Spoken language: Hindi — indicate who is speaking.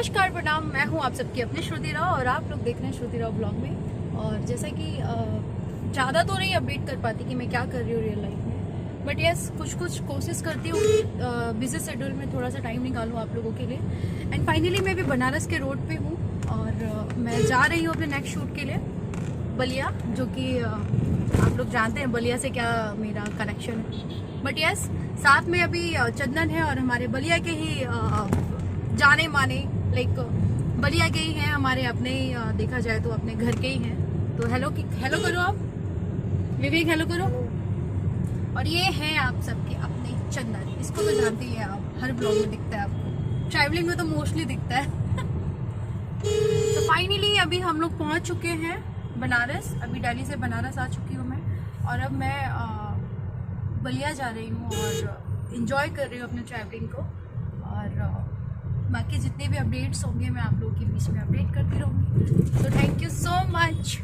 Speaker 1: नमस्कार प्रणाम, मैं हूं आप सबकी अपनी श्रुति राव और आप लोग देख रहे हैं श्रुति राव ब्लॉग में। और जैसा कि ज़्यादा तो नहीं अपडेट कर पाती कि मैं क्या कर रही हूँ रियल लाइफ में, बट यस कुछ कोशिश करती हूँ बिजी शेड्यूल में थोड़ा सा टाइम निकालूँ आप लोगों के लिए। एंड फाइनली मैं भी बनारस के रोड पे हूँ और मैं जा रही हूँ अपने नेक्स्ट शूट के लिए बलिया, जो कि आप लोग जानते हैं बलिया से क्या मेरा कनेक्शन है। बट यस साथ में अभी चंदन है और हमारे बलिया के ही जाने माने लाइक बलिया के ही हैं, हमारे अपने ही देखा जाए तो अपने घर के ही हैं। तो हेलो करो आप विवेक, हेलो करो। और ये हैं आप सबके अपने चंदन, इसको तो जानते ही हैं आप, हर ब्लॉग में दिखता है आपको, ट्रैवलिंग में तो मोस्टली दिखता है। तो फाइनली अभी हम लोग पहुंच चुके हैं बनारस। अभी दिल्ली से बनारस आ चुकी हूँ मैं और अब मैं बलिया जा रही हूँ और इंजॉय कर रही हूँ अपने ट्रैवलिंग को। और बाकी जितने भी अपडेट्स होंगे मैं आप लोगों के बीच में अपडेट करती रहूँगी। तो थैंक यू सो मच।